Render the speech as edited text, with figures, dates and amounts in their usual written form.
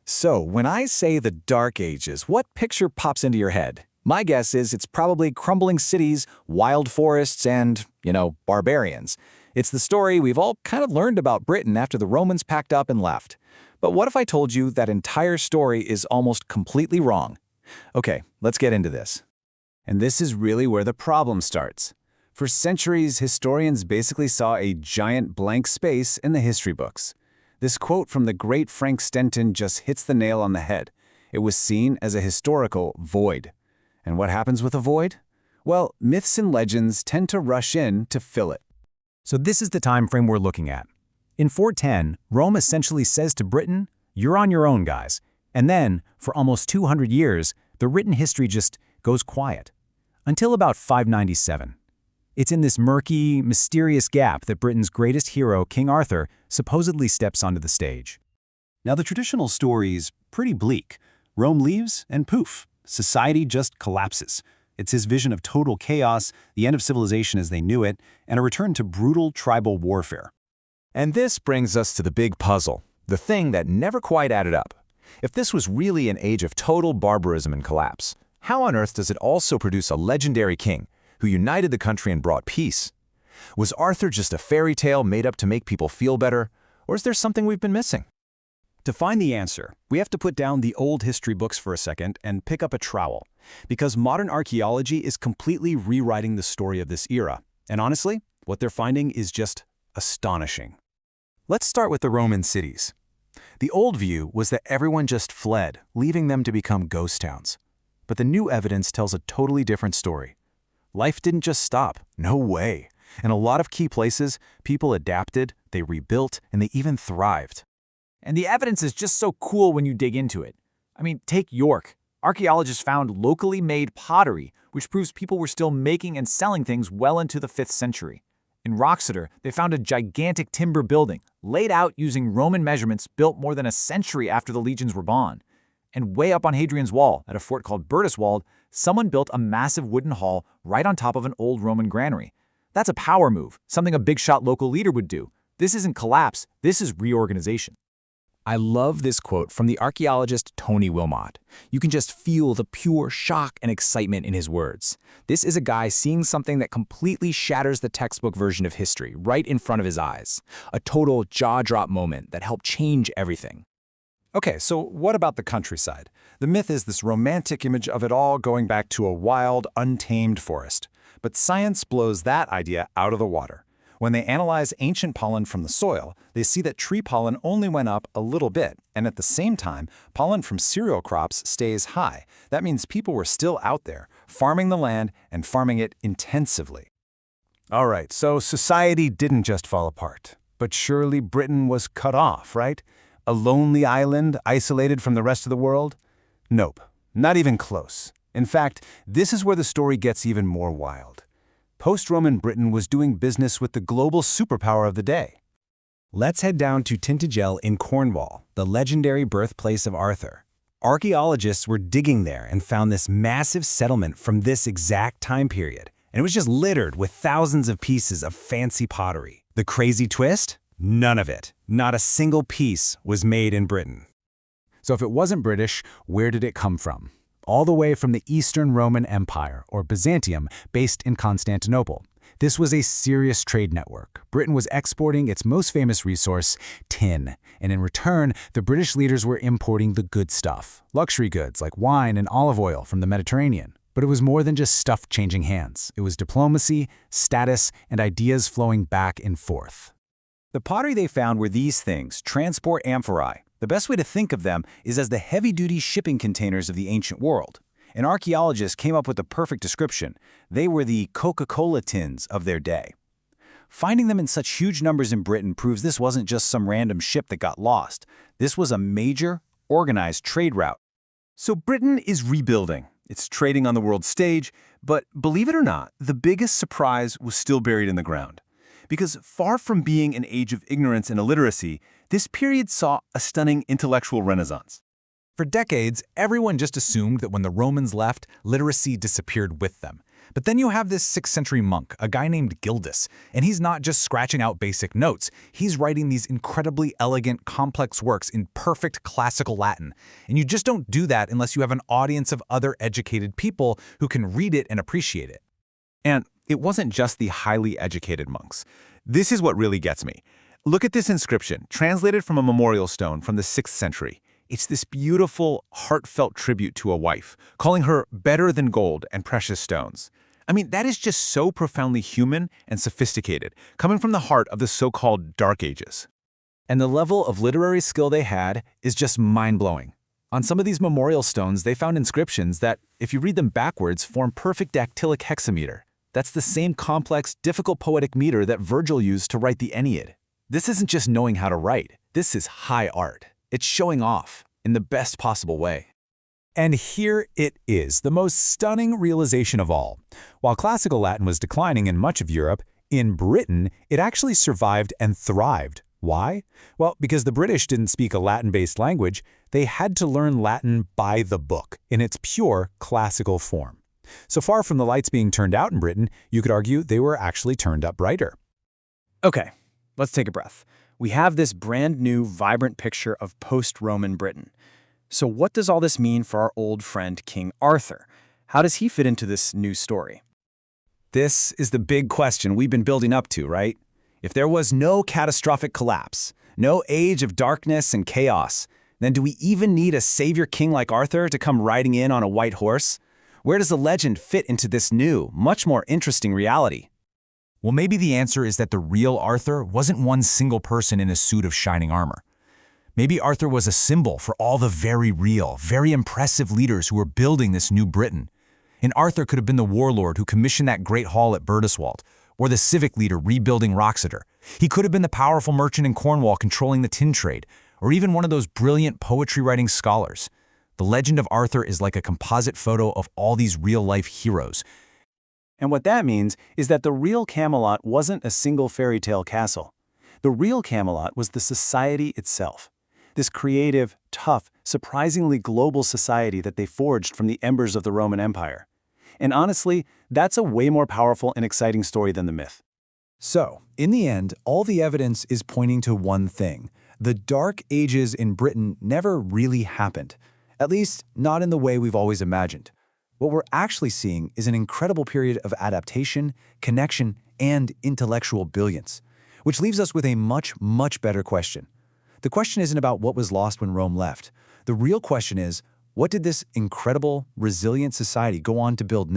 So, when I say the Dark Ages, what picture pops into your head? My guess is it's probably crumbling cities, wild forests, and, barbarians. It's the story we've all kind of learned about Britain after the Romans packed up and left. But what if I told you that entire story is almost completely wrong? Okay, let's get into this. And this is really where the problem starts. For centuries, historians basically saw a giant blank space in the history books. This quote from the great Frank Stenton just hits the nail on the head. It was seen as a historical void. And what happens with a void? Well, myths and legends tend to rush in to fill it. So this is the time frame we're looking at. In 410, Rome essentially says to Britain, "You're on your own, guys." And then, for almost 200 years, the written history just goes quiet. Until about 597. It's in this murky, mysterious gap that Britain's greatest hero, King Arthur, supposedly steps onto the stage. Now, the traditional story is pretty bleak. Rome leaves, and poof, society just collapses. It's his vision of total chaos, the end of civilization as they knew it, and a return to brutal tribal warfare. And this brings us to the big puzzle, the thing that never quite added up. If this was really an age of total barbarism and collapse, how on earth does it also produce a legendary king who united the country and brought peace? Was Arthur just a fairy tale made up to make people feel better, or is there something we've been missing? To find the answer, we have to put down the old history books for a second and pick up a trowel, because modern archaeology is completely rewriting the story of this era. And honestly, what they're finding is just astonishing. Let's start with the Roman cities. The old view was that everyone just fled, leaving them to become ghost towns. But the new evidence tells a totally different story. Life didn't just stop. No way. In a lot of key places, people adapted, they rebuilt, and they even thrived. And the evidence is just so cool when you dig into it. I mean, take York. Archaeologists found locally made pottery, which proves people were still making and selling things well into the 5th century. In Roxeter, they found a gigantic timber building, laid out using Roman measurements built more than a century after the legions were born. And way up on Hadrian's Wall, at a fort called Birdoswald, someone built a massive wooden hall right on top of an old Roman granary. That's a power move, something a big-shot local leader would do. This isn't collapse, this is reorganization. I love this quote from the archaeologist Tony Wilmot. You can just feel the pure shock and excitement in his words. This is a guy seeing something that completely shatters the textbook version of history right in front of his eyes. A total jaw-drop moment that helped change everything. Okay, so what about the countryside? The myth is this romantic image of it all going back to a wild, untamed forest. But science blows that idea out of the water. When they analyze ancient pollen from the soil, they see that tree pollen only went up a little bit, and at the same time, pollen from cereal crops stays high. That means people were still out there, farming the land and farming it intensively. All right, so society didn't just fall apart. But surely Britain was cut off, right? A lonely island isolated from the rest of the world? Nope, not even close. In fact, this is where the story gets even more wild. Post-Roman Britain was doing business with the global superpower of the day. Let's head down to Tintagel in Cornwall, the legendary birthplace of Arthur. Archaeologists were digging there and found this massive settlement from this exact time period, and it was just littered with thousands of pieces of fancy pottery. The crazy twist? None of it. Not a single piece was made in Britain. So if it wasn't British, where did it come from? All the way from the Eastern Roman Empire, or Byzantium, based in Constantinople. This was a serious trade network. Britain was exporting its most famous resource, tin, and in return, the British leaders were importing the good stuff, luxury goods like wine and olive oil from the Mediterranean. But it was more than just stuff changing hands. It was diplomacy, status, and ideas flowing back and forth. The pottery they found were these things, transport amphorae. The best way to think of them is as the heavy-duty shipping containers of the ancient world. An archaeologist came up with the perfect description. They were the Coca-Cola tins of their day. Finding them in such huge numbers in Britain proves this wasn't just some random ship that got lost. This was a major, organized trade route. So Britain is rebuilding. It's trading on the world stage, but believe it or not, the biggest surprise was still buried in the ground. Because far from being an age of ignorance and illiteracy, this period saw a stunning intellectual renaissance. For decades, everyone just assumed that when the Romans left, literacy disappeared with them. But then you have this 6th century monk, a guy named Gildas, and he's not just scratching out basic notes. He's writing these incredibly elegant, complex works in perfect classical Latin. And you just don't do that unless you have an audience of other educated people who can read it and appreciate it. And it wasn't just the highly educated monks. This is what really gets me. Look at this inscription, translated from a memorial stone from the 6th century. It's this beautiful, heartfelt tribute to a wife, calling her better than gold and precious stones. I mean, that is just so profoundly human and sophisticated, coming from the heart of the so-called Dark Ages. And the level of literary skill they had is just mind-blowing. On some of these memorial stones, they found inscriptions that, if you read them backwards, form perfect dactylic hexameter. That's the same complex, difficult poetic meter that Virgil used to write the Aeneid. This isn't just knowing how to write. This is high art. It's showing off in the best possible way. And here it is, the most stunning realization of all. While classical Latin was declining in much of Europe, in Britain, it actually survived and thrived. Why? Well, because the British didn't speak a Latin-based language, they had to learn Latin by the book, in its pure classical form. So far from the lights being turned out in Britain, you could argue they were actually turned up brighter. Okay, let's take a breath. We have this brand new, vibrant picture of post-Roman Britain. So what does all this mean for our old friend King Arthur? How does he fit into this new story? This is the big question we've been building up to, right? If there was no catastrophic collapse, no age of darkness and chaos, then do we even need a savior king like Arthur to come riding in on a white horse? Where does the legend fit into this new, much more interesting reality? Well, maybe the answer is that the real Arthur wasn't one single person in a suit of shining armor. Maybe Arthur was a symbol for all the very real, very impressive leaders who were building this new Britain. And Arthur could have been the warlord who commissioned that great hall at Birdoswald, or the civic leader rebuilding Roxeter. He could have been the powerful merchant in Cornwall controlling the tin trade, or even one of those brilliant poetry-writing scholars. The legend of Arthur is like a composite photo of all these real-life heroes. And what that means is that the real Camelot wasn't a single fairy tale castle. The real Camelot was the society itself. This creative, tough, surprisingly global society that they forged from the embers of the Roman Empire. And honestly, that's a way more powerful and exciting story than the myth. So, in the end, all the evidence is pointing to one thing. The Dark Ages in Britain never really happened. At least, not in the way we've always imagined. What we're actually seeing is an incredible period of adaptation, connection, and intellectual brilliance, which leaves us with a much, much better question. The question isn't about what was lost when Rome left. The real question is, what did this incredible, resilient society go on to build next?